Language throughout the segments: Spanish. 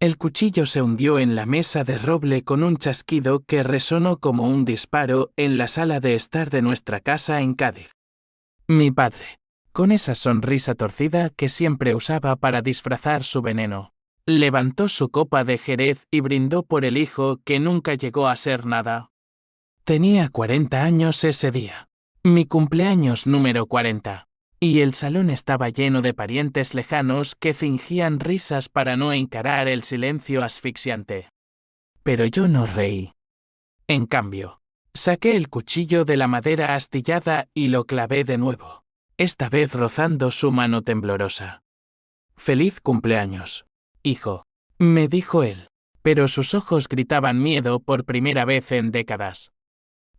El cuchillo se hundió en la mesa de roble con un chasquido que resonó como un disparo en la sala de estar de nuestra casa en Cádiz. Mi padre, con esa sonrisa torcida que siempre usaba para disfrazar su veneno, levantó su copa de Jerez y brindó por el hijo que nunca llegó a ser nada. Tenía 40 años ese día. Mi cumpleaños número 40. Y el salón estaba lleno de parientes lejanos que fingían risas para no encarar el silencio asfixiante. Pero yo no reí. En cambio, saqué el cuchillo de la madera astillada y lo clavé de nuevo, esta vez rozando su mano temblorosa. «Feliz cumpleaños, hijo», me dijo él, pero sus ojos gritaban miedo por primera vez en décadas.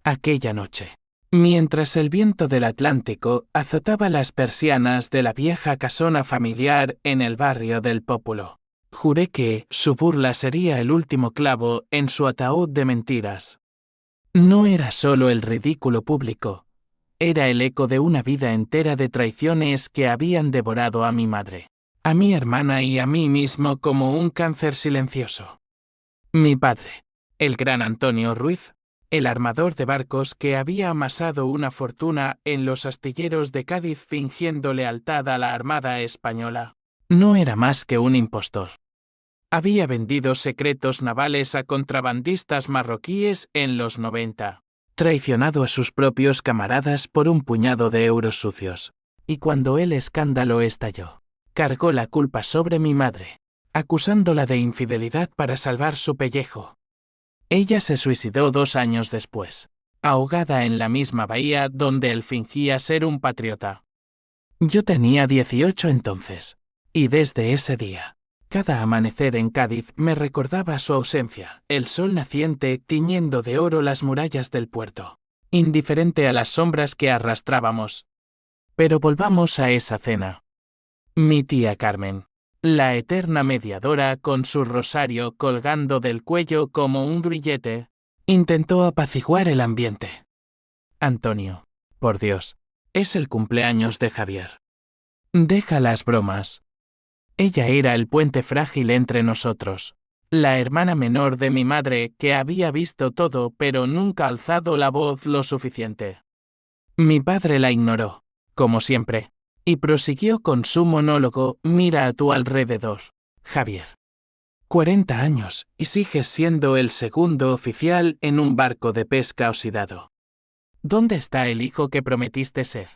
Aquella noche, mientras el viento del Atlántico azotaba las persianas de la vieja casona familiar en el barrio del Pópulo, juré que su burla sería el último clavo en su ataúd de mentiras. No era solo el ridículo público, era el eco de una vida entera de traiciones que habían devorado a mi madre, a mi hermana y a mí mismo como un cáncer silencioso. Mi padre, el gran Antonio Ruiz, el armador de barcos que había amasado una fortuna en los astilleros de Cádiz fingiendo lealtad a la Armada española, no era más que un impostor. Había vendido secretos navales a contrabandistas marroquíes en los 90, traicionado a sus propios camaradas por un puñado de euros sucios, y cuando el escándalo estalló, cargó la culpa sobre mi madre, acusándola de infidelidad para salvar su pellejo. Ella se suicidó 2 años después, ahogada en la misma bahía donde él fingía ser un patriota. Yo tenía 18 entonces, y desde ese día, cada amanecer en Cádiz me recordaba su ausencia, el sol naciente tiñendo de oro las murallas del puerto, indiferente a las sombras que arrastrábamos. Pero volvamos a esa cena. Mi tía Carmen, la eterna mediadora con su rosario colgando del cuello como un grillete, intentó apaciguar el ambiente. Antonio, por Dios, es el cumpleaños de Javier. Deja las bromas. Ella era el puente frágil entre nosotros, la hermana menor de mi madre que había visto todo pero nunca alzado la voz lo suficiente. Mi padre la ignoró, como siempre, y prosiguió con su monólogo: «Mira a tu alrededor, Javier. 40 años y sigues siendo el segundo oficial en un barco de pesca oxidado. ¿Dónde está el hijo que prometiste ser?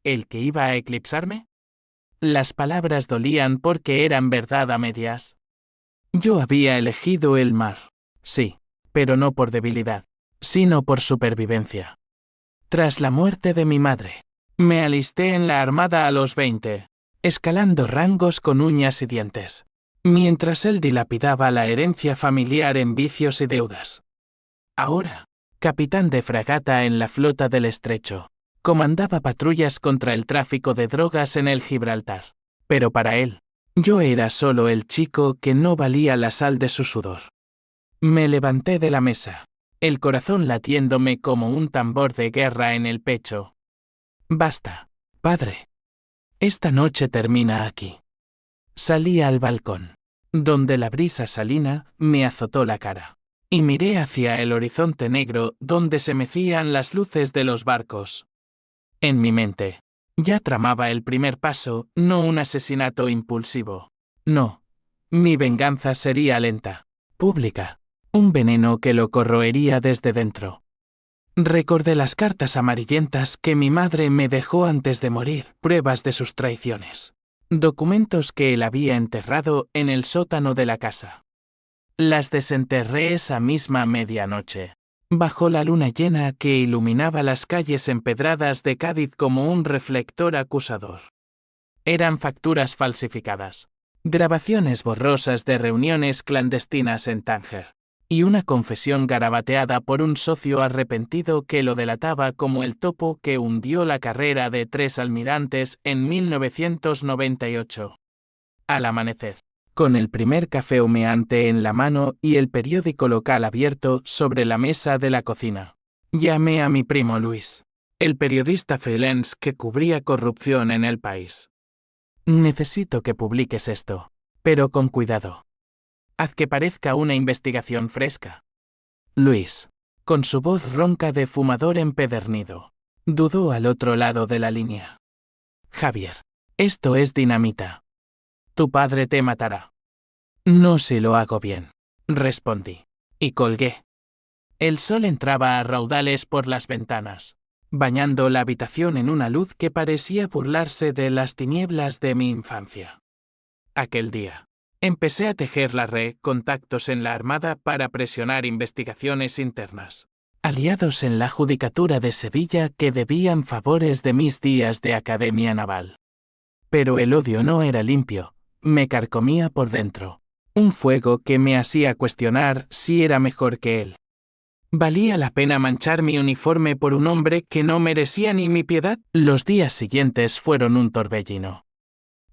¿El que iba a eclipsarme?» Las palabras dolían porque eran verdad a medias. Yo había elegido el mar, sí, pero no por debilidad, sino por supervivencia. Tras la muerte de mi madre, me alisté en la Armada a los 20, escalando rangos con uñas y dientes, mientras él dilapidaba la herencia familiar en vicios y deudas. Ahora, capitán de fragata en la flota del Estrecho, comandaba patrullas contra el tráfico de drogas en el Gibraltar. Pero para él, yo era solo el chico que no valía la sal de su sudor. Me levanté de la mesa, el corazón latiéndome como un tambor de guerra en el pecho. Basta, padre. Esta noche termina aquí. Salí al balcón, donde la brisa salina me azotó la cara, y miré hacia el horizonte negro donde se mecían las luces de los barcos. En mi mente, ya tramaba el primer paso, no un asesinato impulsivo. No, mi venganza sería lenta, pública, un veneno que lo corroería desde dentro. Recordé las cartas amarillentas que mi madre me dejó antes de morir, pruebas de sus traiciones. Documentos que él había enterrado en el sótano de la casa. Las desenterré esa misma medianoche, bajo la luna llena que iluminaba las calles empedradas de Cádiz como un reflector acusador. Eran facturas falsificadas, grabaciones borrosas de reuniones clandestinas en Tánger, y una confesión garabateada por un socio arrepentido que lo delataba como el topo que hundió la carrera de 3 almirantes en 1998. Al amanecer, con el primer café humeante en la mano y el periódico local abierto sobre la mesa de la cocina, llamé a mi primo Luis, el periodista freelance que cubría corrupción en el país. Necesito que publiques esto, pero con cuidado. Haz que parezca una investigación fresca. Luis, con su voz ronca de fumador empedernido, dudó al otro lado de la línea. Javier, esto es dinamita. Tu padre te matará. No si lo hago bien, respondí, y colgué. El sol entraba a raudales por las ventanas, bañando la habitación en una luz que parecía burlarse de las tinieblas de mi infancia. Aquel día, empecé a tejer la red contactos en la Armada para presionar investigaciones internas, aliados en la judicatura de Sevilla que debían favores de mis días de academia naval. Pero el odio no era limpio, me carcomía por dentro, un fuego que me hacía cuestionar si era mejor que él. ¿Valía la pena manchar mi uniforme por un hombre que no merecía ni mi piedad? Los días siguientes fueron un torbellino.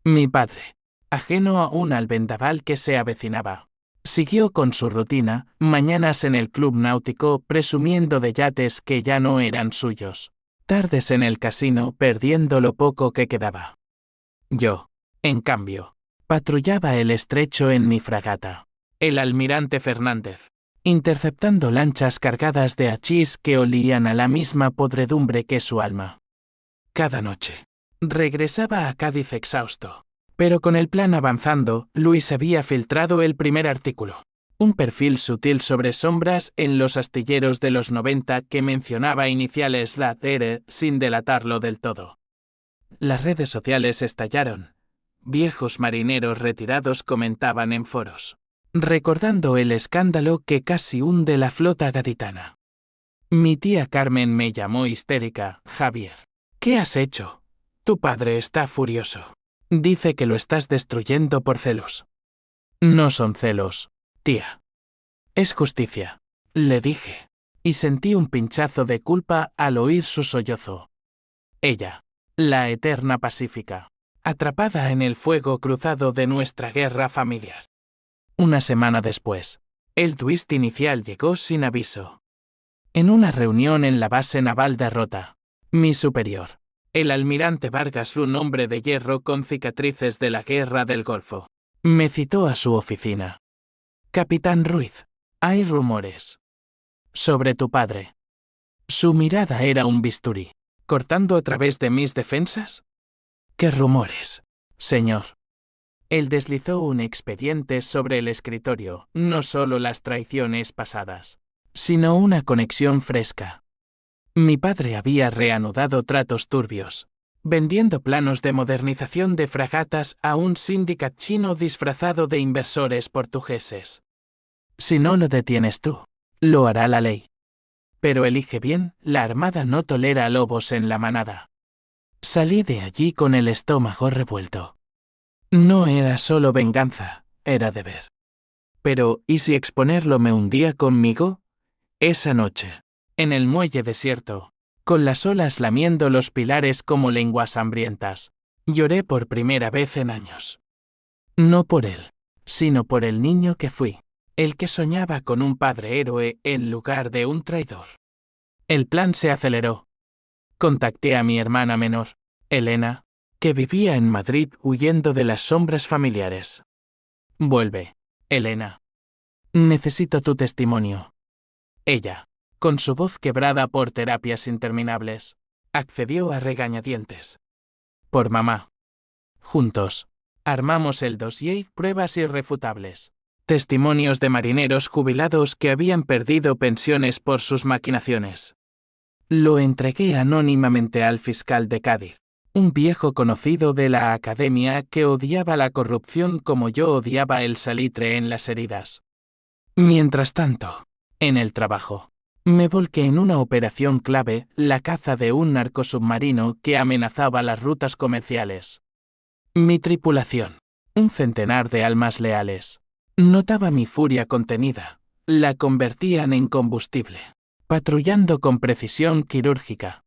Mi padre, ajeno aún al vendaval que se avecinaba, siguió con su rutina, mañanas en el club náutico presumiendo de yates que ya no eran suyos, tardes en el casino perdiendo lo poco que quedaba. Yo, en cambio, patrullaba el estrecho en mi fragata, el Almirante Fernández, interceptando lanchas cargadas de hachís que olían a la misma podredumbre que su alma. Cada noche, regresaba a Cádiz exhausto. Pero con el plan avanzando, Luis había filtrado el primer artículo. Un perfil sutil sobre sombras en los astilleros de los 90 que mencionaba iniciales LAR sin delatarlo del todo. Las redes sociales estallaron. Viejos marineros retirados comentaban en foros, recordando el escándalo que casi hunde la flota gaditana. Mi tía Carmen me llamó histérica. Javier, ¿qué has hecho? Tu padre está furioso. Dice que lo estás destruyendo por celos. No son celos, tía. Es justicia, le dije, y sentí un pinchazo de culpa al oír su sollozo. Ella, la eterna pacífica, atrapada en el fuego cruzado de nuestra guerra familiar. Una semana después, el twist inicial llegó sin aviso. En una reunión en la base naval de Rota, mi superior, el almirante Vargas, un hombre de hierro con cicatrices de la guerra del Golfo, me citó a su oficina. Capitán Ruiz, hay rumores sobre tu padre. Su mirada era un bisturí, cortando a través de mis defensas. ¿Qué rumores, señor? Él deslizó un expediente sobre el escritorio, no solo las traiciones pasadas, sino una conexión fresca. Mi padre había reanudado tratos turbios, vendiendo planos de modernización de fragatas a un syndicate chino disfrazado de inversores portugueses. Si no lo detienes tú, lo hará la ley. Pero elige bien, la Armada no tolera lobos en la manada. Salí de allí con el estómago revuelto. No era solo venganza, era deber. Pero, ¿y si exponerlo me hundía conmigo? Esa noche, en el muelle desierto, con las olas lamiendo los pilares como lenguas hambrientas, lloré por primera vez en años. No por él, sino por el niño que fui, el que soñaba con un padre héroe en lugar de un traidor. El plan se aceleró. Contacté a mi hermana menor, Elena, que vivía en Madrid huyendo de las sombras familiares. Vuelve, Elena. Necesito tu testimonio. Ella, con su voz quebrada por terapias interminables, accedió a regañadientes. Por mamá. Juntos, armamos el dossier, pruebas irrefutables. Testimonios de marineros jubilados que habían perdido pensiones por sus maquinaciones. Lo entregué anónimamente al fiscal de Cádiz, un viejo conocido de la academia que odiaba la corrupción como yo odiaba el salitre en las heridas. Mientras tanto, en el trabajo, me volqué en una operación clave, la caza de un narcosubmarino que amenazaba las rutas comerciales. Mi tripulación, un centenar de almas leales, notaba mi furia contenida, la convertían en combustible, patrullando con precisión quirúrgica.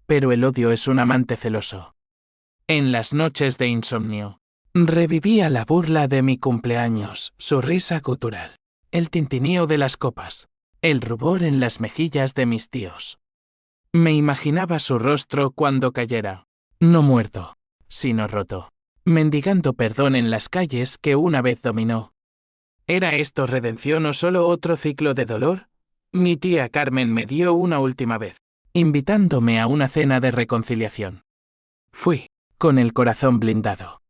Pero el odio es un amante celoso. En las noches de insomnio, revivía la burla de mi cumpleaños, su risa gutural, el tintineo de las copas, el rubor en las mejillas de mis tíos. Me imaginaba su rostro cuando cayera, no muerto, sino roto, mendigando perdón en las calles que una vez dominó. ¿Era esto redención o solo otro ciclo de dolor? Mi tía Carmen me dio una última vez, invitándome a una cena de reconciliación. Fui, con el corazón blindado.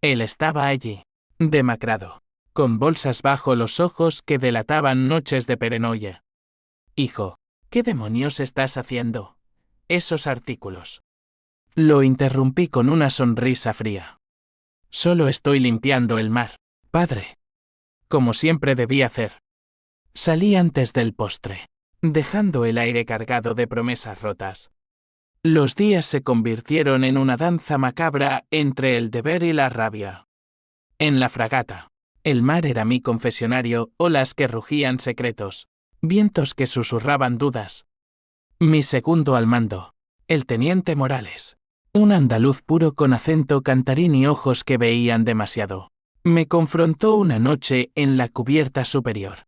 Él estaba allí, demacrado, con bolsas bajo los ojos que delataban noches de paranoia. Hijo, ¿qué demonios estás haciendo? Esos artículos. Lo interrumpí con una sonrisa fría. Solo estoy limpiando el mar, padre. Como siempre debí hacer. Salí antes del postre, dejando el aire cargado de promesas rotas. Los días se convirtieron en una danza macabra entre el deber y la rabia. En la fragata, el mar era mi confesionario, olas que rugían secretos, vientos que susurraban dudas. Mi segundo al mando, el teniente Morales, un andaluz puro con acento cantarín y ojos que veían demasiado, me confrontó una noche en la cubierta superior.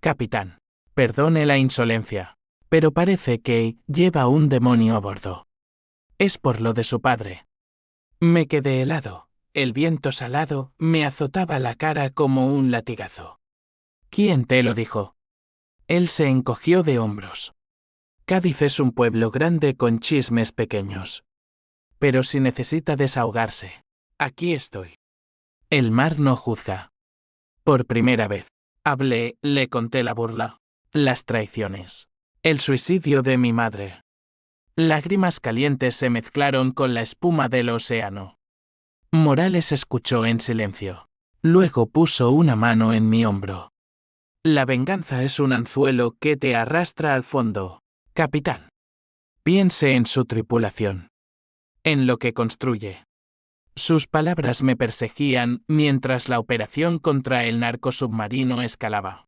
Capitán, perdone la insolencia, pero parece que lleva un demonio a bordo. Es por lo de su padre. Me quedé helado, el viento salado me azotaba la cara como un latigazo. ¿Quién te lo dijo? Él se encogió de hombros. Cádiz es un pueblo grande con chismes pequeños. Pero si necesita desahogarse, aquí estoy. El mar no juzga. Por primera vez, le conté la burla, las traiciones, el suicidio de mi madre. Lágrimas calientes se mezclaron con la espuma del océano. Morales escuchó en silencio. Luego puso una mano en mi hombro. La venganza es un anzuelo que te arrastra al fondo, capitán. Piense en su tripulación. En lo que construye. Sus palabras me perseguían mientras la operación contra el narcosubmarino escalaba.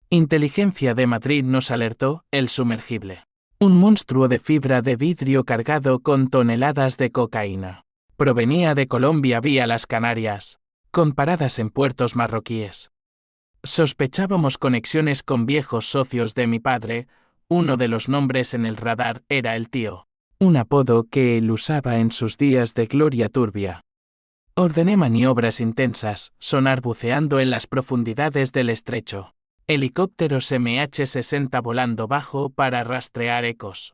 Inteligencia de Madrid nos alertó, el sumergible. Un monstruo de fibra de vidrio cargado con toneladas de cocaína. Provenía de Colombia vía las Canarias, con paradas en puertos marroquíes. Sospechábamos conexiones con viejos socios de mi padre, uno de los nombres en el radar era el tío, un apodo que él usaba en sus días de gloria turbia. Ordené maniobras intensas, sonar buceando en las profundidades del estrecho. Helicópteros MH-60 volando bajo para rastrear ecos.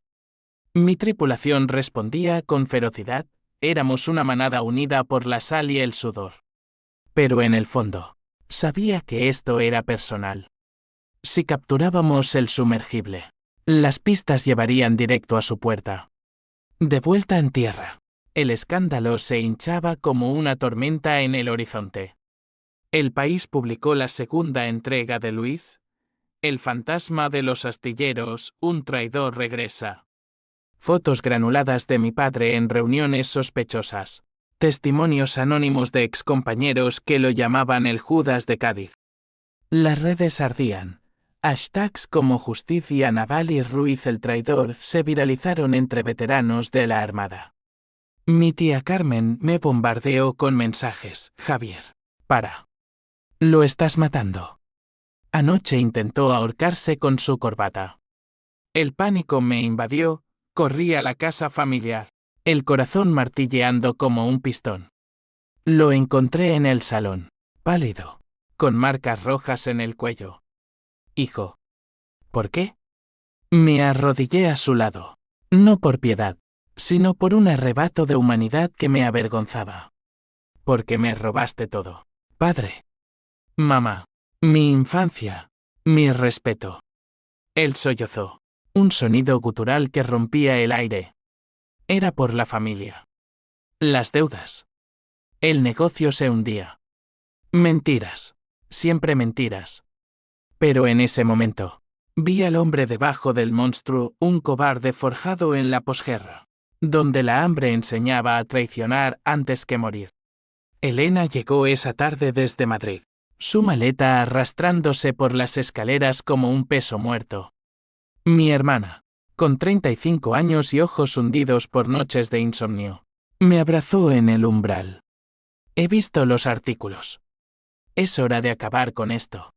Mi tripulación respondía con ferocidad, éramos una manada unida por la sal y el sudor. Pero en el fondo, sabía que esto era personal. Si capturábamos el sumergible, las pistas llevarían directo a su puerta. De vuelta en tierra, el escándalo se hinchaba como una tormenta en el horizonte. El País publicó la segunda entrega de Luis, El fantasma de los astilleros, un traidor regresa. Fotos granuladas de mi padre en reuniones sospechosas. Testimonios anónimos de excompañeros que lo llamaban el Judas de Cádiz. Las redes ardían. Hashtags como Justicia Naval y Ruiz el traidor se viralizaron entre veteranos de la Armada. Mi tía Carmen me bombardeó con mensajes. Javier, para. Lo estás matando. Anoche intentó ahorcarse con su corbata. El pánico me invadió, corrí a la casa familiar, el corazón martilleando como un pistón. Lo encontré en el salón, pálido, con marcas rojas en el cuello. Hijo. ¿Por qué? Me arrodillé a su lado, no por piedad, sino por un arrebato de humanidad que me avergonzaba. Porque me robaste todo, padre. Mamá. Mi infancia. Mi respeto. Él sollozó. Un sonido gutural que rompía el aire. Era por la familia. Las deudas. El negocio se hundía. Mentiras. Siempre mentiras. Pero en ese momento, vi al hombre debajo del monstruo, un cobarde forjado en la posguerra, donde la hambre enseñaba a traicionar antes que morir. Elena llegó esa tarde desde Madrid, su maleta arrastrándose por las escaleras como un peso muerto. Mi hermana, con 35 años y ojos hundidos por noches de insomnio, me abrazó en el umbral. He visto los artículos. Es hora de acabar con esto.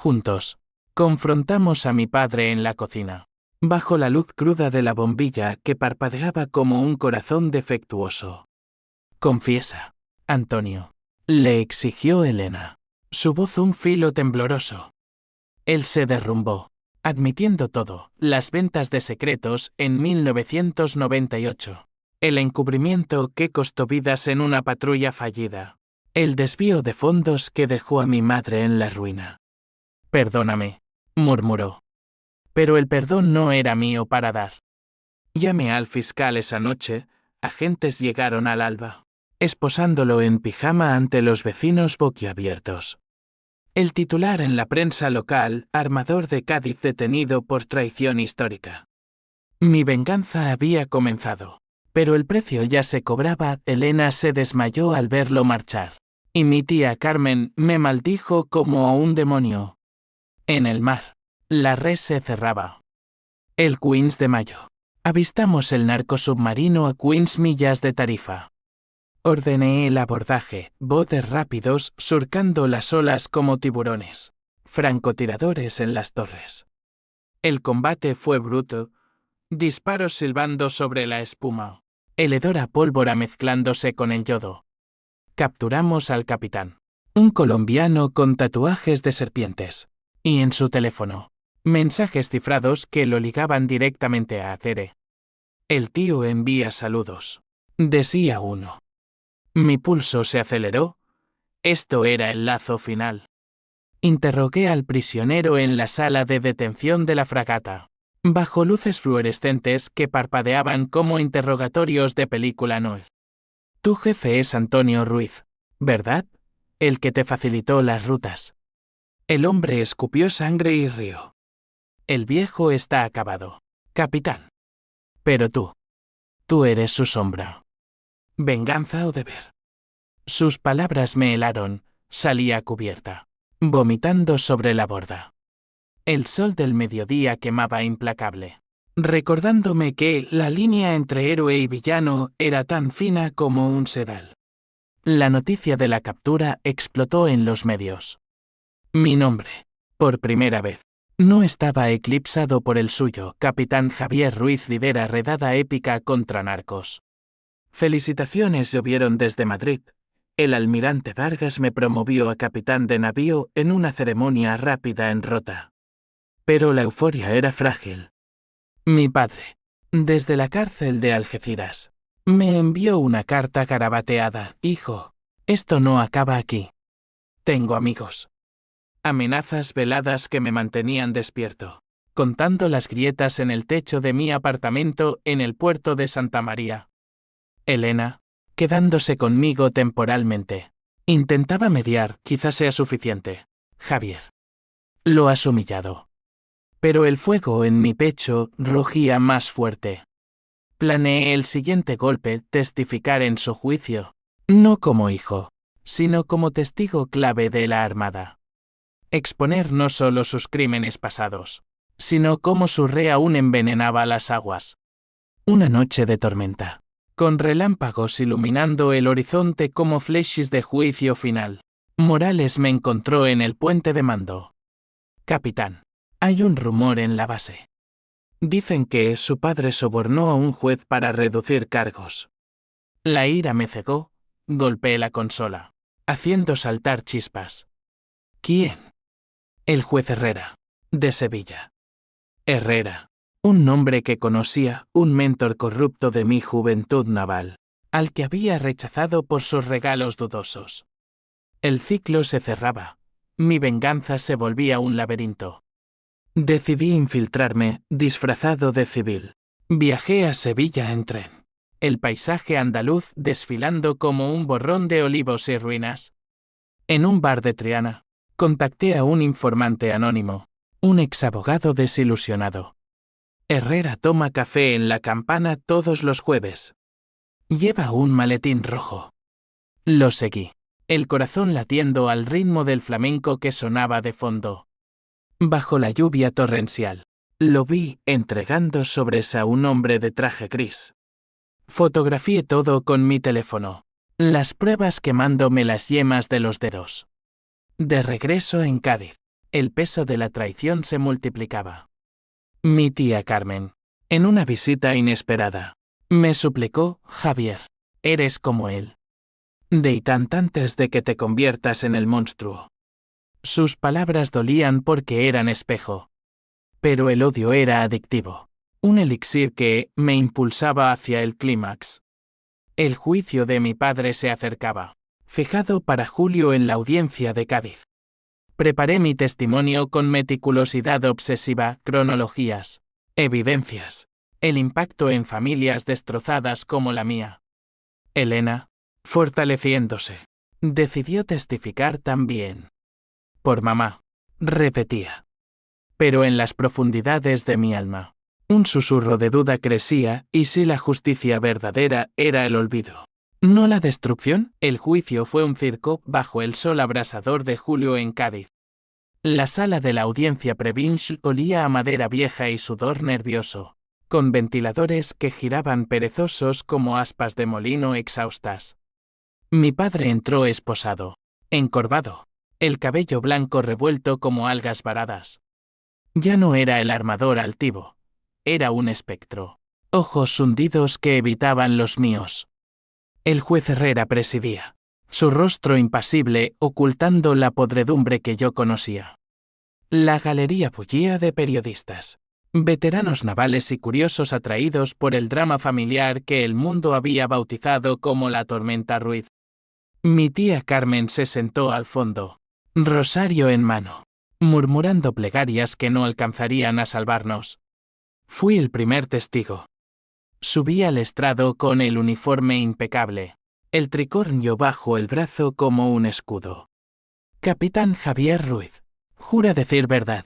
Juntos, confrontamos a mi padre en la cocina, bajo la luz cruda de la bombilla que parpadeaba como un corazón defectuoso. Confiesa, Antonio, le exigió Elena. Su voz un filo tembloroso. Él se derrumbó, admitiendo todo, las ventas de secretos en 1998. El encubrimiento que costó vidas en una patrulla fallida. El desvío de fondos que dejó a mi madre en la ruina. Perdóname, murmuró. Pero el perdón no era mío para dar. Llamé al fiscal esa noche, agentes llegaron al alba, esposándolo en pijama ante los vecinos boquiabiertos. El titular en la prensa local, armador de Cádiz detenido por traición histórica. Mi venganza había comenzado, pero el precio ya se cobraba. Elena se desmayó al verlo marchar, y mi tía Carmen me maldijo como a un demonio. En el mar, la red se cerraba. El Queens de mayo. Avistamos el narcosubmarino a 15 millas de Tarifa. Ordené el abordaje, botes rápidos surcando las olas como tiburones, francotiradores en las torres. El combate fue bruto, disparos silbando sobre la espuma, el hedor a pólvora mezclándose con el yodo. Capturamos al capitán, un colombiano con tatuajes de serpientes, y en su teléfono, mensajes cifrados que lo ligaban directamente a Acere. El tío envía saludos, decía uno. Mi pulso se aceleró. Esto era el lazo final. Interrogué al prisionero en la sala de detención de la fragata, bajo luces fluorescentes que parpadeaban como interrogatorios de película noir. Tu jefe es Antonio Ruiz, ¿verdad? El que te facilitó las rutas. El hombre escupió sangre y rió. El viejo está acabado, capitán. Pero tú eres su sombra. ¿Venganza o deber? Sus palabras me helaron, salí a cubierta, vomitando sobre la borda. El sol del mediodía quemaba implacable, recordándome que la línea entre héroe y villano era tan fina como un sedal. La noticia de la captura explotó en los medios. Mi nombre, por primera vez, no estaba eclipsado por el suyo. Capitán Javier Ruiz lidera redada épica contra narcos. Felicitaciones llovieron desde Madrid. El almirante Vargas me promovió a capitán de navío en una ceremonia rápida en Rota. Pero la euforia era frágil. Mi padre, desde la cárcel de Algeciras, me envió una carta garabateada. Hijo, esto no acaba aquí. Tengo amigos. Amenazas veladas que me mantenían despierto, contando las grietas en el techo de mi apartamento en el puerto de Santa María. Elena, quedándose conmigo temporalmente. Intentaba mediar, quizás sea suficiente. Javier. Lo has humillado. Pero el fuego en mi pecho rugía más fuerte. Planeé el siguiente golpe, testificar en su juicio, no como hijo, sino como testigo clave de la Armada. Exponer no solo sus crímenes pasados, sino cómo su rey aún envenenaba las aguas. Una noche de tormenta, con relámpagos iluminando el horizonte como flechas de juicio final, Morales me encontró en el puente de mando. Capitán, hay un rumor en la base. Dicen que su padre sobornó a un juez para reducir cargos. La ira me cegó, golpeé la consola, haciendo saltar chispas. ¿Quién? El juez Herrera, de Sevilla. Herrera, un nombre que conocía, un mentor corrupto de mi juventud naval, al que había rechazado por sus regalos dudosos. El ciclo se cerraba, mi venganza se volvía un laberinto. Decidí infiltrarme, disfrazado de civil. Viajé a Sevilla en tren. El paisaje andaluz desfilando como un borrón de olivos y ruinas. En un bar de Triana, contacté a un informante anónimo, un exabogado desilusionado. Herrera toma café en La Campana todos los jueves. Lleva un maletín rojo. Lo seguí, el corazón latiendo al ritmo del flamenco que sonaba de fondo. Bajo la lluvia torrencial, lo vi entregando sobres a un hombre de traje gris. Fotografié todo con mi teléfono, las pruebas quemándome las yemas de los dedos. De regreso en Cádiz, el peso de la traición se multiplicaba. Mi tía Carmen, en una visita inesperada, me suplicó: Javier, eres como él. Antes de que te conviertas en el monstruo. Sus palabras dolían porque eran espejo. Pero el odio era adictivo. Un elixir que me impulsaba hacia el clímax. El juicio de mi padre se acercaba, fijado para julio en la audiencia de Cádiz. Preparé mi testimonio con meticulosidad obsesiva, cronologías, evidencias, el impacto en familias destrozadas como la mía. Elena, fortaleciéndose, decidió testificar también. Por mamá, repetía. Pero en las profundidades de mi alma, un susurro de duda crecía, y si la justicia verdadera era el olvido, no la destrucción. El juicio fue un circo bajo el sol abrasador de julio en Cádiz. La sala de la audiencia provincial olía a madera vieja y sudor nervioso, con ventiladores que giraban perezosos como aspas de molino exhaustas. Mi padre entró esposado, encorvado, el cabello blanco revuelto como algas varadas. Ya no era el armador altivo, era un espectro, ojos hundidos que evitaban los míos. El juez Herrera presidía, su rostro impasible ocultando la podredumbre que yo conocía. La galería bullía de periodistas, veteranos navales y curiosos atraídos por el drama familiar que el mundo había bautizado como la tormenta Ruiz. Mi tía Carmen se sentó al fondo, rosario en mano, murmurando plegarias que no alcanzarían a salvarnos. Fui el primer testigo. Subí al estrado con el uniforme impecable, el tricornio bajo el brazo como un escudo. Capitán Javier Ruiz, ¿jura decir verdad?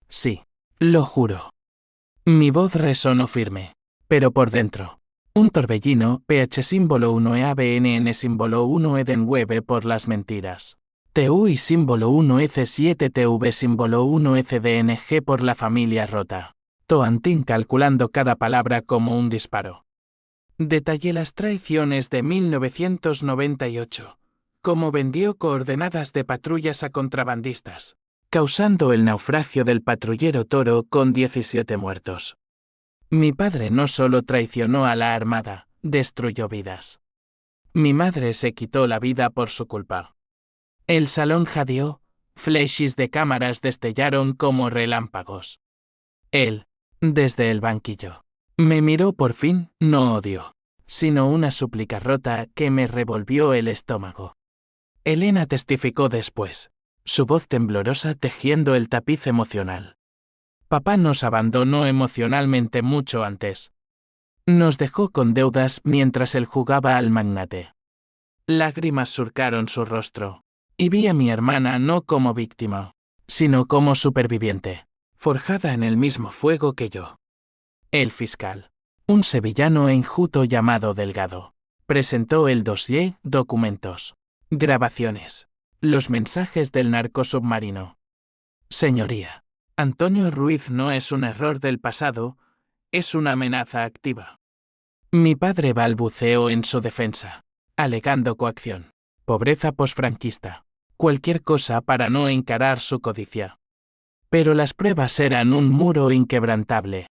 Sí, lo juro. Mi voz resonó firme, pero por dentro. Un torbellino, pH símbolo 1 EABNN símbolo 1 Edenweb por las mentiras. TU y símbolo 1 EC7 TV símbolo 1 ECDNG por la familia rota. Toantín calculando cada palabra como un disparo. Detallé las traiciones de 1998, cómo vendió coordenadas de patrullas a contrabandistas, causando el naufragio del patrullero Toro con 17 muertos. Mi padre no solo traicionó a la Armada, destruyó vidas. Mi madre se quitó la vida por su culpa. El salón jadeó, flashes de cámaras destellaron como relámpagos. Él, desde el banquillo, me miró por fin, no odio, sino una súplica rota que me revolvió el estómago. Elena testificó después, su voz temblorosa tejiendo el tapiz emocional. Papá nos abandonó emocionalmente mucho antes. Nos dejó con deudas mientras él jugaba al magnate. Lágrimas surcaron su rostro, y vi a mi hermana no como víctima, sino como superviviente, forjada en el mismo fuego que yo. El fiscal, un sevillano enjuto llamado Delgado, presentó el dossier, documentos, grabaciones, los mensajes del narcosubmarino. Señoría, Antonio Ruiz no es un error del pasado, es una amenaza activa. Mi padre balbuceó en su defensa, alegando coacción, pobreza posfranquista, cualquier cosa para no encarar su codicia. Pero las pruebas eran un muro inquebrantable.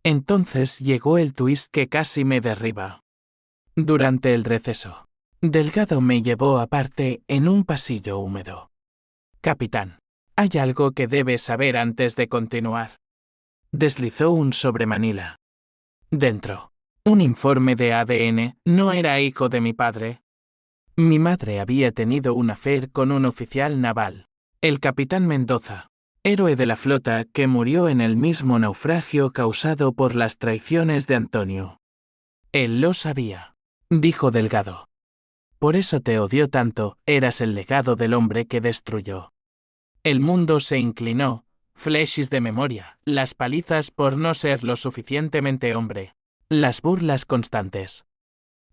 Entonces llegó el twist que casi me derriba. Durante el receso, Delgado me llevó aparte en un pasillo húmedo. Capitán, hay algo que debes saber antes de continuar. Deslizó un sobremanila. Dentro, un informe de ADN, no era hijo de mi padre. Mi madre había tenido un affair con un oficial naval, el capitán Mendoza, héroe de la flota que murió en el mismo naufragio causado por las traiciones de Antonio. Él lo sabía, dijo Delgado. Por eso te odió tanto, eras el legado del hombre que destruyó. El mundo se inclinó, flashes de memoria, las palizas por no ser lo suficientemente hombre, las burlas constantes.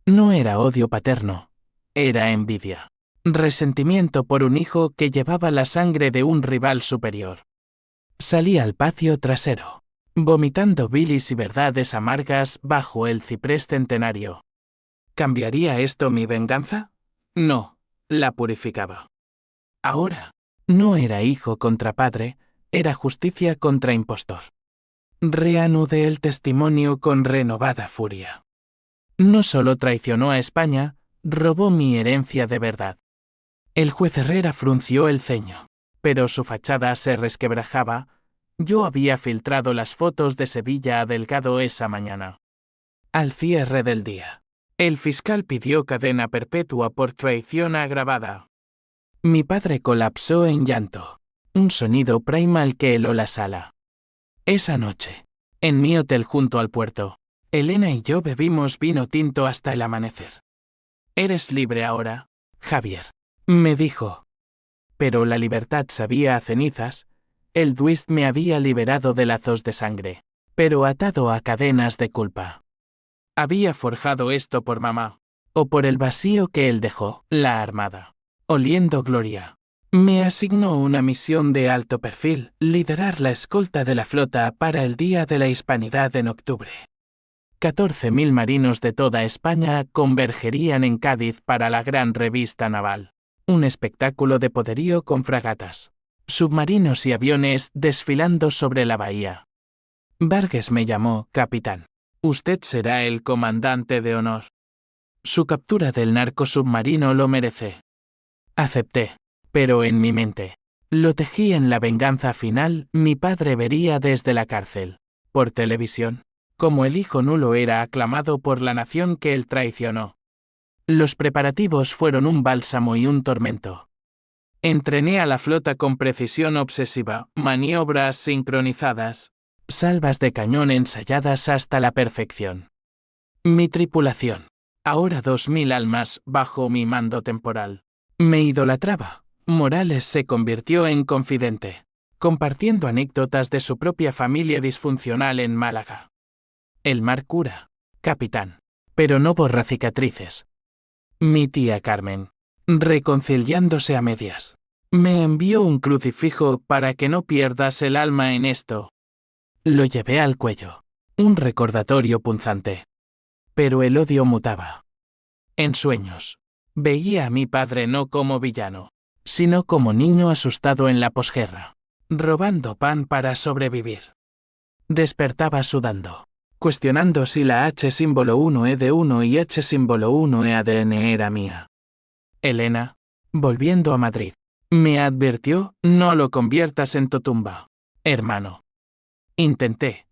No era odio paterno, era envidia, resentimiento por un hijo que llevaba la sangre de un rival superior. Salí al patio trasero, vomitando bilis y verdades amargas bajo el ciprés centenario. ¿Cambiaría esto mi venganza? No, la purificaba. Ahora, no era hijo contra padre, era justicia contra impostor. Reanudé el testimonio con renovada furia. No solo traicionó a España, robó mi herencia de verdad. El juez Herrera frunció el ceño. pero su fachada se resquebrajaba. Yo había filtrado las fotos de Sevilla a Delgado esa mañana. Al cierre del día, el fiscal pidió cadena perpetua por traición agravada. Mi padre colapsó en llanto. Un sonido primal que heló la sala. Esa noche, en mi hotel junto al puerto, Elena y yo bebimos vino tinto hasta el amanecer. «Eres libre ahora, Javier», me dijo. Pero la libertad sabía a cenizas. El twist me había liberado de lazos de sangre, pero atado a cadenas de culpa. Había forjado esto por mamá, o por el vacío que él dejó, la armada. Oliendo gloria. Me asignó una misión de alto perfil, liderar la escolta de la flota para el Día de la Hispanidad en octubre. 14.000 marinos de toda España convergerían en Cádiz para la gran revista naval. Un espectáculo de poderío con fragatas, submarinos y aviones desfilando sobre la bahía. Vargas me llamó capitán. Usted será el comandante de honor. Su captura del narco submarino lo merece. Acepté, pero en mi mente. Lo tejí en la venganza final. Mi padre vería desde la cárcel, por televisión, como el hijo nulo era aclamado por la nación que él traicionó. Los preparativos fueron un bálsamo y un tormento. Entrené a la flota con precisión obsesiva, maniobras sincronizadas, salvas de cañón ensayadas hasta la perfección. Mi tripulación, ahora 2.000 almas bajo mi mando temporal, me idolatraba. Morales se convirtió en confidente, compartiendo anécdotas de su propia familia disfuncional en Málaga. El mar cura, capitán, pero no borra cicatrices. Mi tía Carmen, reconciliándose a medias, me envió un crucifijo para que no pierdas el alma en esto. Lo llevé al cuello, un recordatorio punzante. Pero el odio mutaba. En sueños, veía a mi padre no como villano, sino como niño asustado en la posguerra, robando pan para sobrevivir. Despertaba sudando, cuestionando si la H símbolo 1E1 y H símbolo 1EADN era mía. Elena, volviendo a Madrid, me advirtió: no lo conviertas en tu tumba, hermano. Intenté.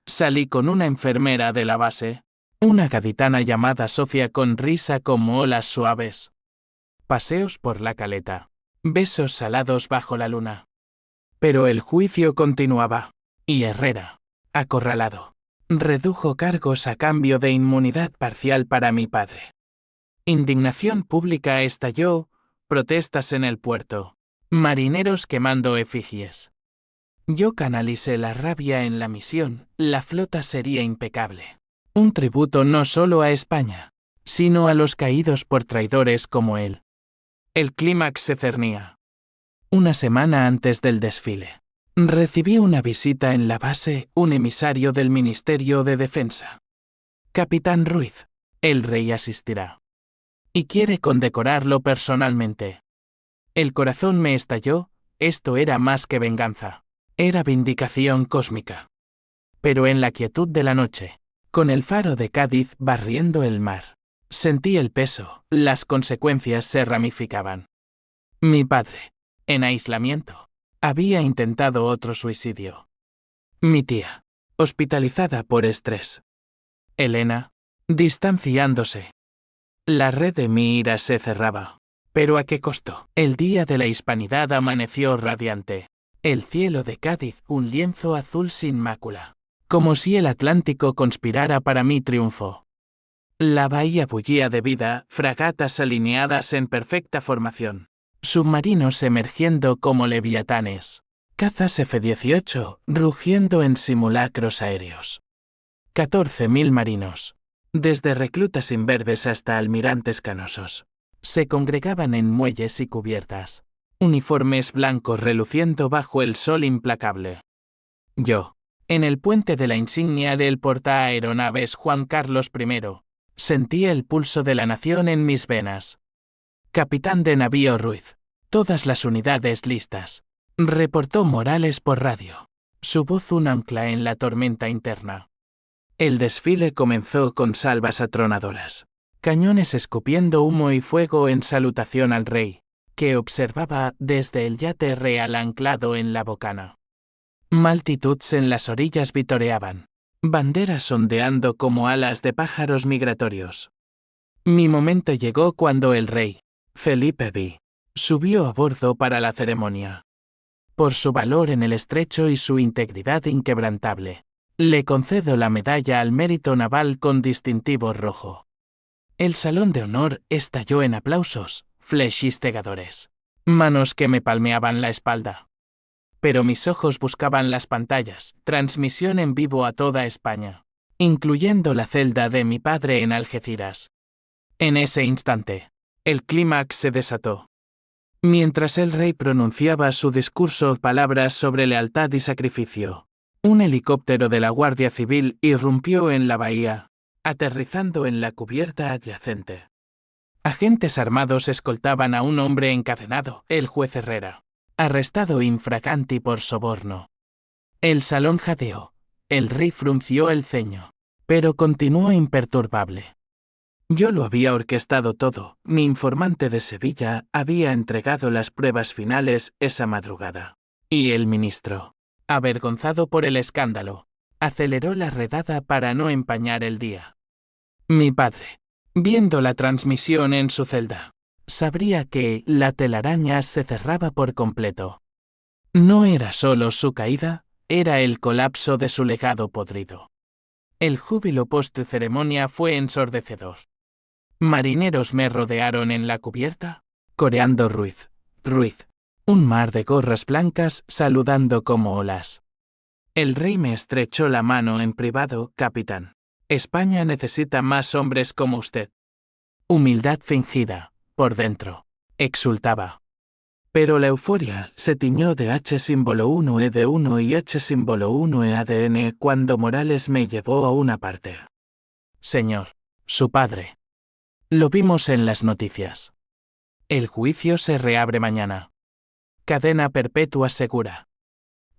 Salí con una enfermera de la base, una gaditana llamada Sofía con risa como olas suaves. Paseos por la caleta, besos salados bajo la luna. Pero el juicio continuaba, y Herrera, acorralado, redujo cargos a cambio de inmunidad parcial para mi padre. Indignación pública estalló, protestas en el puerto, marineros quemando efigies. Yo canalicé la rabia en la misión. La flota sería impecable. Un tributo no solo a España, sino a los caídos por traidores como él. El clímax se cernía. Una semana antes del desfile, recibí una visita en la base, un emisario del Ministerio de Defensa. Capitán Ruiz, el rey asistirá. Y quiere condecorarlo personalmente. El corazón me estalló. Esto era más que venganza. Era vindicación cósmica. Pero en la quietud de la noche, con el faro de Cádiz barriendo el mar, sentí el peso. Las consecuencias se ramificaban. Mi padre, en aislamiento, había intentado otro suicidio. Mi tía, hospitalizada por estrés. Elena, distanciándose. La red de mi ira se cerraba. ¿Pero a qué costo? El día de la Hispanidad amaneció radiante. El cielo de Cádiz, un lienzo azul sin mácula. Como si el Atlántico conspirara para mi triunfo. La bahía bullía de vida, fragatas alineadas en perfecta formación. Submarinos emergiendo como leviatanes. Cazas F-18, rugiendo en simulacros aéreos. 14.000 marinos, desde reclutas imberbes hasta almirantes canosos, se congregaban en muelles y cubiertas. Uniformes blancos reluciendo bajo el sol implacable. Yo, en el puente de la insignia del portaaeronaves Juan Carlos I, sentí el pulso de la nación en mis venas. Capitán de navío Ruiz, todas las unidades listas, reportó Morales por radio, su voz un ancla en la tormenta interna. El desfile comenzó con salvas atronadoras, cañones escupiendo humo y fuego en salutación al rey. que observaba desde el yate real anclado en la bocana. Multitudes en las orillas vitoreaban, banderas ondeando como alas de pájaros migratorios. Mi momento llegó cuando el rey, Felipe V, subió a bordo para la ceremonia. Por su valor en el estrecho y su integridad inquebrantable, le concedo la medalla al mérito naval con distintivo rojo. El salón de honor estalló en aplausos, flechistegadores, manos que me palmeaban la espalda. Pero mis ojos buscaban las pantallas, transmisión en vivo a toda España, incluyendo la celda de mi padre en Algeciras. En ese instante, el clímax se desató. Mientras el rey pronunciaba su discurso, palabras sobre lealtad y sacrificio, un helicóptero de la Guardia Civil irrumpió en la bahía, aterrizando en la cubierta adyacente. Agentes armados escoltaban a un hombre encadenado, el juez Herrera, arrestado infraganti por soborno. El salón jadeó. El rey frunció el ceño, pero continuó imperturbable. Yo lo había orquestado todo. Mi informante de Sevilla había entregado las pruebas finales esa madrugada. Y el ministro, avergonzado por el escándalo, aceleró la redada para no empañar el día. Mi padre, viendo la transmisión en su celda, sabría que la telaraña se cerraba por completo. No era solo su caída, era el colapso de su legado podrido. El júbilo post-ceremonia fue ensordecedor. Marineros me rodearon en la cubierta, coreando Ruiz, Ruiz. Un mar de gorras blancas saludando como olas. El rey me estrechó la mano en privado, capitán. España necesita más hombres como usted. Humildad fingida, por dentro, exultaba. Pero la euforia se tiñó de H-1E de 1 y H-1E ADN cuando Morales me llevó a una parte. Señor, su padre. Lo vimos en las noticias. El juicio se reabre mañana. Cadena perpetua segura.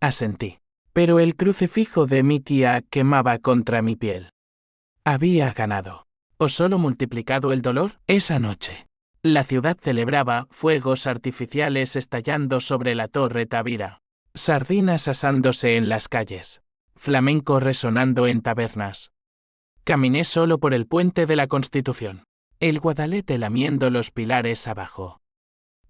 Asentí. Pero el crucifijo de mi tía quemaba contra mi piel. Había ganado. ¿O solo multiplicado el dolor? Esa noche, la ciudad celebraba fuegos artificiales estallando sobre la Torre Tavira, sardinas asándose en las calles, flamenco resonando en tabernas. Caminé solo por el puente de la Constitución, el Guadalete lamiendo los pilares abajo.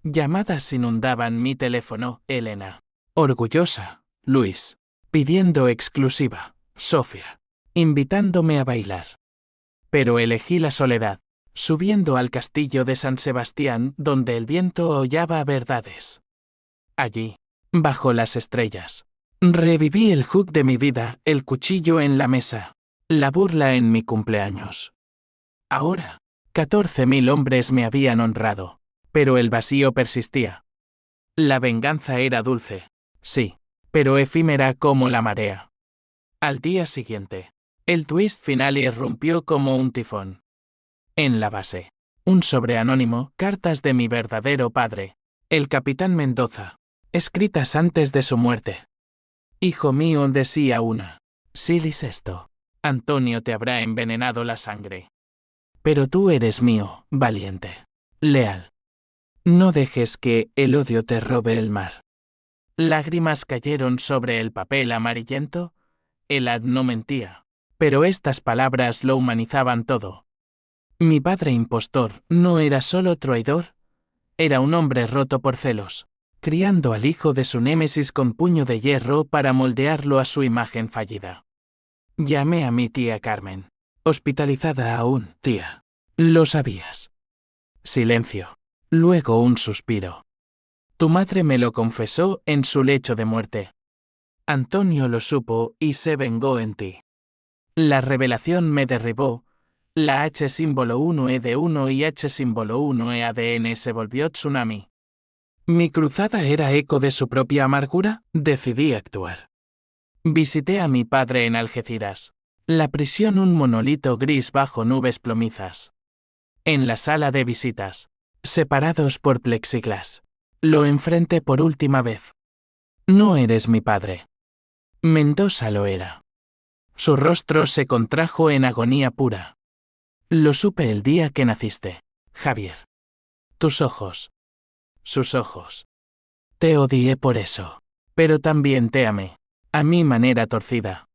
Llamadas inundaban mi teléfono, Elena. Orgullosa, Luis. Pidiendo exclusiva, Sofía. Invitándome a bailar. Pero elegí la soledad, subiendo al castillo de San Sebastián donde el viento hollaba verdades. Allí, bajo las estrellas, reviví el hook de mi vida, el cuchillo en la mesa, la burla en mi cumpleaños. Ahora, 14.000 hombres me habían honrado, pero el vacío persistía. La venganza era dulce, sí, pero efímera como la marea. Al día siguiente, el twist final irrumpió como un tifón. En la base, un sobre anónimo, cartas de mi verdadero padre, el capitán Mendoza, escritas antes de su muerte. Hijo mío, decía una. Silis esto. Antonio te habrá envenenado la sangre. Pero tú eres mío, valiente, leal. No dejes que el odio te robe el mar. Lágrimas cayeron sobre el papel amarillento. El ad no mentía, pero estas palabras lo humanizaban todo. Mi padre impostor no era solo traidor, era un hombre roto por celos, criando al hijo de su némesis con puño de hierro para moldearlo a su imagen fallida. Llamé a mi tía Carmen, hospitalizada aún, tía. Lo sabías. Silencio. Luego un suspiro. Tu madre me lo confesó en su lecho de muerte. Antonio lo supo y se vengó en ti. La revelación me derribó. La H-1E de 1 y H-1E ADN se volvió tsunami. ¿Mi cruzada era eco de su propia amargura? Decidí actuar. Visité a mi padre en Algeciras. La prisión un monolito gris bajo nubes plomizas. En la sala de visitas, separados por plexiglas, lo enfrenté por última vez. No eres mi padre. Mendoza lo era. Su rostro se contrajo en agonía pura. Lo supe el día que naciste, Javier. Tus ojos. sus ojos. Te odié por eso. Pero también te amé. A mi manera torcida.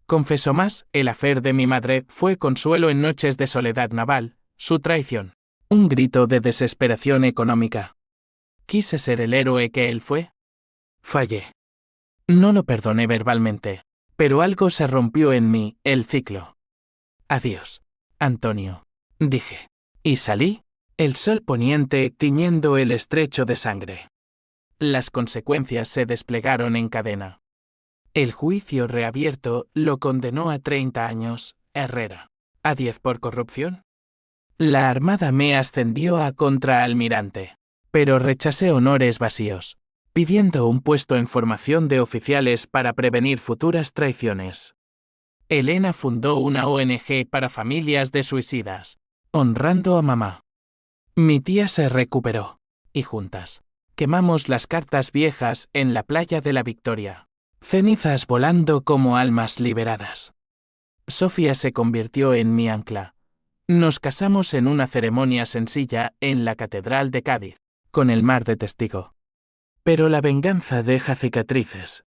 Confesó más, el afer de mi madre fue consuelo en noches de soledad naval, su traición. Un grito de desesperación económica. ¿Quise ser el héroe que él fue? Fallé. No lo perdoné verbalmente. Pero algo se rompió en mí, el ciclo. Adiós, Antonio, dije. Y salí, el sol poniente tiñendo el estrecho de sangre. Las consecuencias se desplegaron en cadena. El juicio reabierto lo condenó a 30 años, Herrera. ¿A 10 por corrupción? La Armada me ascendió a contraalmirante. Pero rechacé honores vacíos, pidiendo un puesto en formación de oficiales para prevenir futuras traiciones. Elena fundó una ONG para familias de suicidas, honrando a mamá. Mi tía se recuperó, y juntas, quemamos las cartas viejas en la playa de la Victoria. Cenizas volando como almas liberadas. Sofía se convirtió en mi ancla. Nos casamos en una ceremonia sencilla en la Catedral de Cádiz, con el mar de testigo. Pero la venganza deja cicatrices.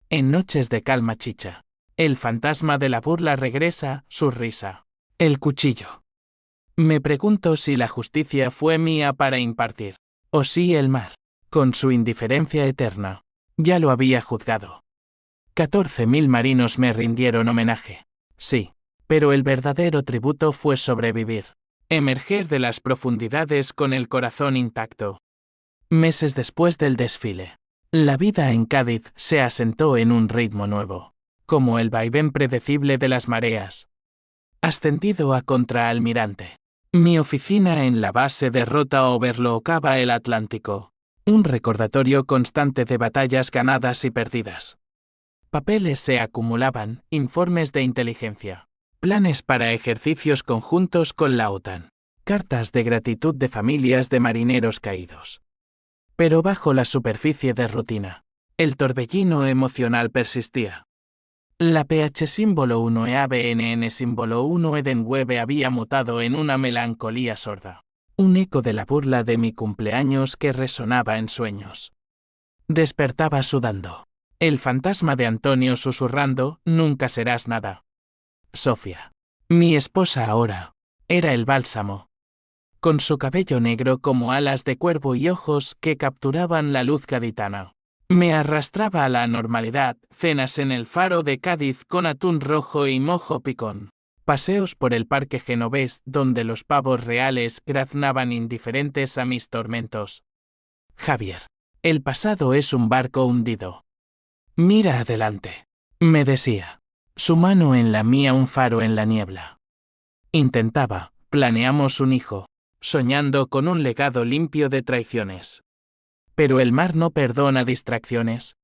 En noches de calma chicha, el fantasma de la burla regresa, su risa. El cuchillo. Me pregunto si la justicia fue mía para impartir, o si el mar, con su indiferencia eterna, ya lo había juzgado. 14.000 marinos me rindieron homenaje. Sí, pero el verdadero tributo fue sobrevivir. Emerger de las profundidades con el corazón intacto. Meses después del desfile, la vida en Cádiz se asentó en un ritmo nuevo, como el vaivén predecible de las mareas. Ascendido a contraalmirante. Mi oficina en la base de Rota overlookaba el Atlántico. Un recordatorio constante de batallas ganadas y perdidas. Papeles se acumulaban, informes de inteligencia, planes para ejercicios conjuntos con la OTAN, cartas de gratitud de familias de marineros caídos. Pero bajo la superficie de rutina, el torbellino emocional persistía. La PH símbolo 1 e ABNN símbolo 1 Edenweb había mutado en una melancolía sorda, un eco de la burla de mi cumpleaños que resonaba en sueños. Despertaba sudando. El fantasma de Antonio susurrando, nunca serás nada. Sofía, mi esposa ahora, era el bálsamo. Con su cabello negro como alas de cuervo y ojos que capturaban la luz gaditana. Me arrastraba a la normalidad, cenas en el faro de Cádiz con atún rojo y mojo picón. Paseos por el parque genovés donde los pavos reales graznaban indiferentes a mis tormentos. Javier, el pasado es un barco hundido. Mira adelante, me decía. Su mano en la mía, un faro en la niebla. Intentaba, planeamos un hijo, soñando con un legado limpio de traiciones. Pero el mar no perdona distracciones.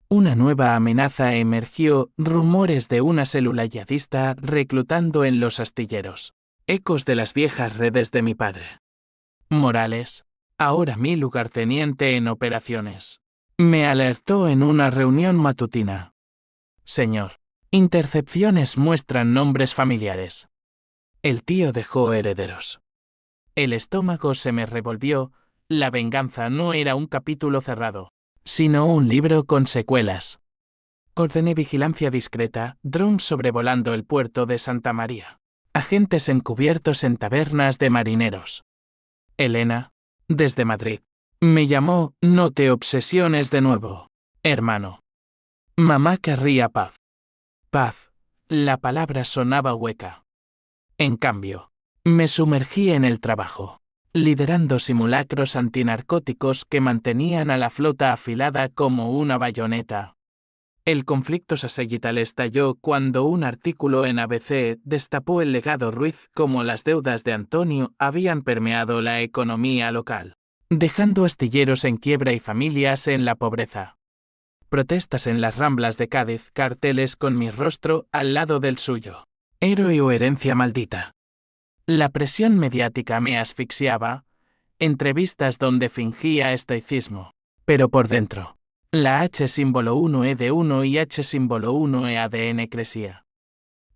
Una nueva amenaza emergió, rumores de una célula yihadista reclutando en los astilleros. Ecos de las viejas redes de mi padre. Morales, ahora mi lugarteniente en operaciones. Me alertó en una reunión matutina. Señor, intercepciones muestran nombres familiares. El tío dejó herederos. El estómago se me revolvió, la venganza no era un capítulo cerrado, sino un libro con secuelas. Ordené vigilancia discreta, drones sobrevolando el puerto de Santa María. Agentes encubiertos en tabernas de marineros. Elena, desde Madrid, me llamó, no te obsesiones de nuevo, hermano. Mamá querría paz. Paz, la palabra sonaba hueca. En cambio, me sumergí en el trabajo, liderando simulacros antinarcóticos que mantenían a la flota afilada como una bayoneta. El conflicto sasellital estalló cuando un artículo en ABC destapó el legado Ruiz como las deudas de Antonio habían permeado la economía local, dejando astilleros en quiebra y familias en la pobreza. Protestas en las ramblas de Cádiz, carteles con mi rostro al lado del suyo. Héroe o herencia maldita. La presión mediática me asfixiaba, entrevistas donde fingía estoicismo, pero por dentro. La H símbolo 1E de 1 y H símbolo 1E ADN crecía.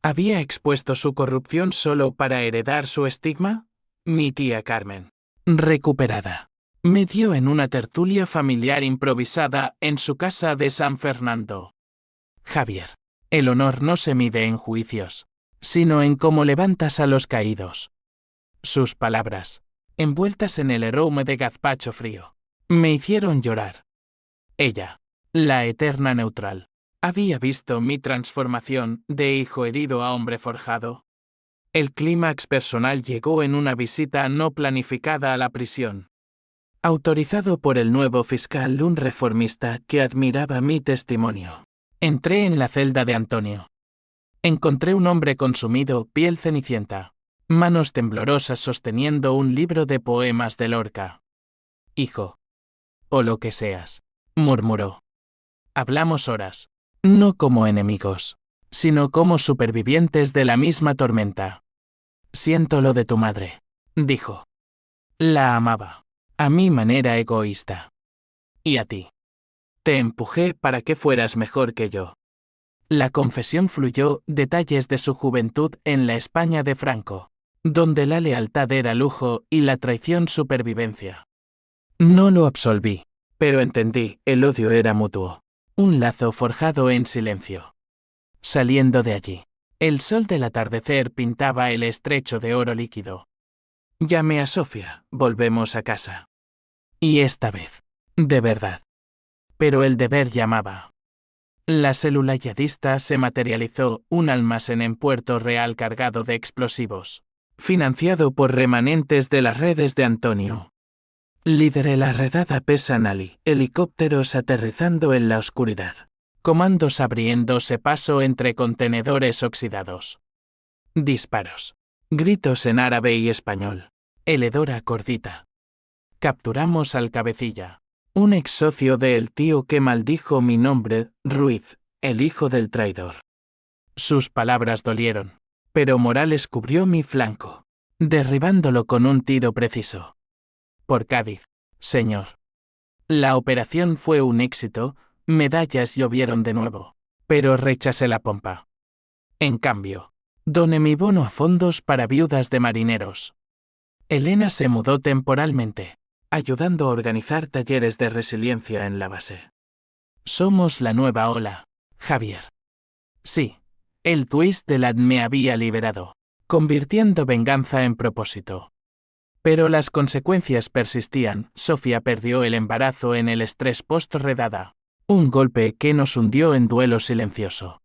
¿Había expuesto su corrupción solo para heredar su estigma? Mi tía Carmen. Recuperada. Me dio en una tertulia familiar improvisada en su casa de San Fernando. Javier, el honor no se mide en juicios, sino en cómo levantas a los caídos. Sus palabras, envueltas en el aroma de gazpacho frío, me hicieron llorar. Ella, la eterna neutral, había visto mi transformación de hijo herido a hombre forjado. El clímax personal llegó en una visita no planificada a la prisión. Autorizado por el nuevo fiscal, un reformista que admiraba mi testimonio. Entré en la celda de Antonio. Encontré un hombre consumido, piel cenicienta, manos temblorosas sosteniendo un libro de poemas de Lorca. Hijo, o lo que seas, murmuró. Hablamos horas, no como enemigos, sino como supervivientes de la misma tormenta. Siento lo de tu madre, dijo. La amaba, a mi manera egoísta. ¿Y a ti? Te empujé para que fueras mejor que yo. La confesión fluyó, detalles de su juventud en la España de Franco, donde la lealtad era lujo y la traición supervivencia. No lo absolví, pero entendí, el odio era mutuo, un lazo forjado en silencio. Saliendo de allí, el sol del atardecer pintaba el estrecho de oro líquido. Llamé a Sofía, volvemos a casa. Y esta vez, de verdad. Pero el deber llamaba. La célula yihadista se materializó, un almacén en Puerto Real cargado de explosivos, financiado por remanentes de las redes de Antonio. Lideré la redada Pesanali, helicópteros aterrizando en la oscuridad, comandos abriéndose paso entre contenedores oxidados. Disparos, gritos en árabe y español, el hedor a cordita. Capturamos al cabecilla. Un ex socio de el tío que maldijo mi nombre, Ruiz, el hijo del traidor. Sus palabras dolieron, pero Morales cubrió mi flanco, derribándolo con un tiro preciso. Por Cádiz, señor. La operación fue un éxito, medallas llovieron de nuevo, pero rechacé la pompa. En cambio, doné mi bono a fondos para viudas de marineros. Elena se mudó temporalmente, ayudando a organizar talleres de resiliencia en la base. Somos la nueva ola, Javier. Sí, el twist de Lad me había liberado, convirtiendo venganza en propósito. Pero las consecuencias persistían. Sofía perdió el embarazo en el estrés post-redada, un golpe que nos hundió en duelo silencioso.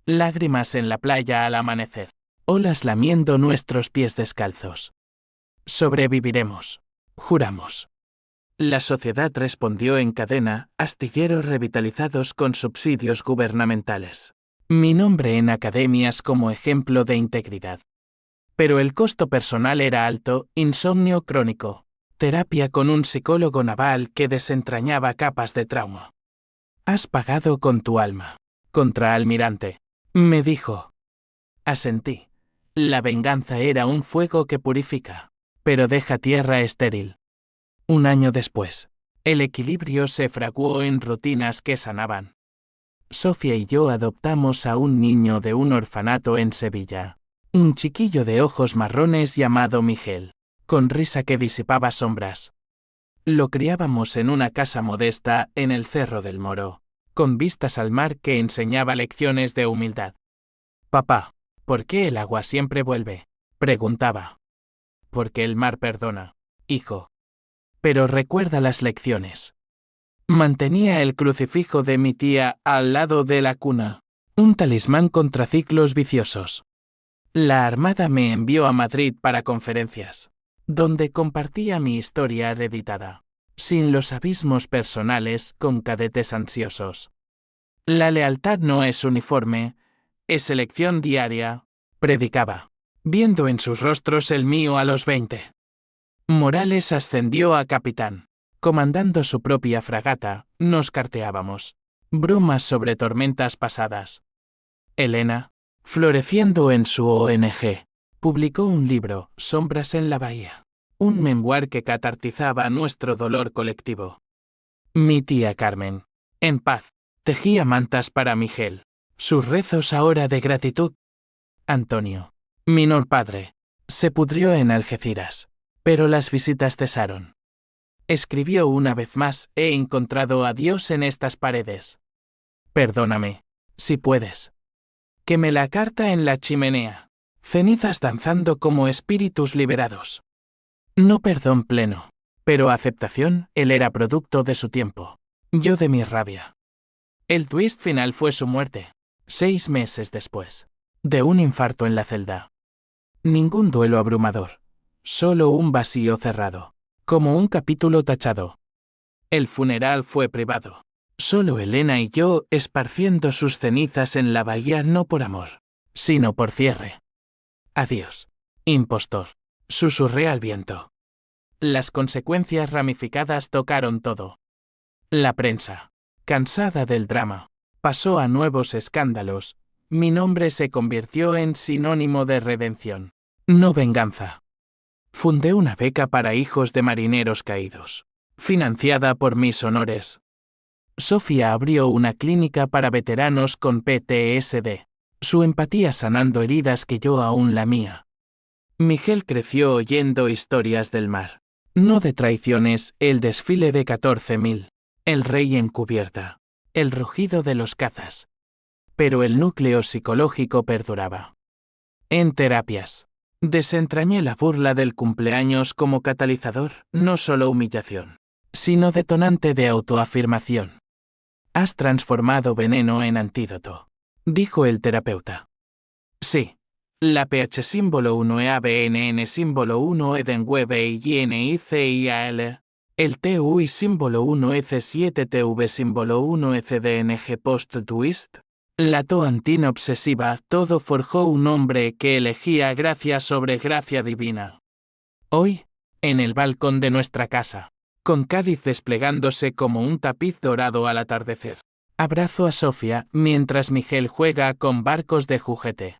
Lágrimas en la playa al amanecer, olas lamiendo nuestros pies descalzos. Sobreviviremos. Juramos. La sociedad respondió en cadena, astilleros revitalizados con subsidios gubernamentales. Mi nombre en academias como ejemplo de integridad. Pero el costo personal era alto, insomnio crónico, terapia con un psicólogo naval que desentrañaba capas de trauma. Has pagado con tu alma. Contraalmirante, me dijo. Asentí. La venganza era un fuego que purifica, pero deja tierra estéril. Un año después, el equilibrio se fraguó en rutinas que sanaban. Sofía y yo adoptamos a un niño de un orfanato en Sevilla, un chiquillo de ojos marrones llamado Miguel, con risa que disipaba sombras. Lo criábamos en una casa modesta en el Cerro del Moro, con vistas al mar que enseñaba lecciones de humildad. Papá, ¿por qué el agua siempre vuelve?, preguntaba. Porque el mar perdona, hijo. Pero recuerda las lecciones. Mantenía el crucifijo de mi tía al lado de la cuna, un talismán contra ciclos viciosos. La Armada me envió a Madrid para conferencias, donde compartía mi historia hereditada, sin los abismos personales, con cadetes ansiosos. La lealtad no es uniforme, es elección diaria, predicaba, viendo en sus rostros el mío a los 20. Morales ascendió a capitán. Comandando su propia fragata, nos carteábamos. Brumas sobre tormentas pasadas. Elena, floreciendo en su ONG, publicó un libro, Sombras en la Bahía. Un memoir que catartizaba nuestro dolor colectivo. Mi tía Carmen, en paz, tejía mantas para Miguel. Sus rezos ahora de gratitud. Antonio, minor padre, se pudrió en Algeciras, pero las visitas cesaron. Escribió una vez más: he encontrado a Dios en estas paredes. Perdóname, si puedes. Queme la carta en la chimenea. Cenizas danzando como espíritus liberados. No perdón pleno, pero aceptación. Él era producto de su tiempo. Yo de mi rabia. El twist final fue su muerte. 6 meses después. De un infarto en la celda. Ningún duelo abrumador. Solo un vacío cerrado. Como un capítulo tachado. El funeral fue privado. Solo Elena y yo esparciendo sus cenizas en la bahía, no por amor, sino por cierre. Adiós, impostor. Susurré al viento. Las consecuencias ramificadas tocaron todo. La prensa, cansada del drama, pasó a nuevos escándalos. Mi nombre se convirtió en sinónimo de redención, no venganza. Fundé una beca para hijos de marineros caídos, financiada por mis honores. Sofía abrió una clínica para veteranos con PTSD, su empatía sanando heridas que yo aún lamía. Miguel creció oyendo historias del mar, no de traiciones, el desfile de 14.000, el rey en cubierta, el rugido de los cazas. Pero el núcleo psicológico perduraba. En terapias, desentrañé la burla del cumpleaños como catalizador, no solo humillación, sino detonante de autoafirmación. Has transformado veneno en antídoto, dijo el terapeuta. Sí. La pH símbolo 1 EABNN símbolo 1 Edenweb EINICIAL. El TUI símbolo 1 EC7TV símbolo 1 ECDNG post twist. La toantina obsesiva, todo forjó un hombre que elegía gracia sobre gracia divina. Hoy, en el balcón de nuestra casa, con Cádiz desplegándose como un tapiz dorado al atardecer, abrazo a Sofía mientras Miguel juega con barcos de juguete.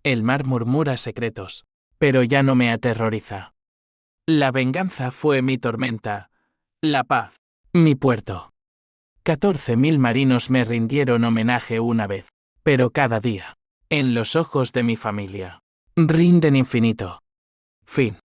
El mar murmura secretos, pero ya no me aterroriza. La venganza fue mi tormenta, la paz, mi puerto. 14.000 marinos me rindieron homenaje una vez, pero cada día, en los ojos de mi familia, rinden infinito. Fin.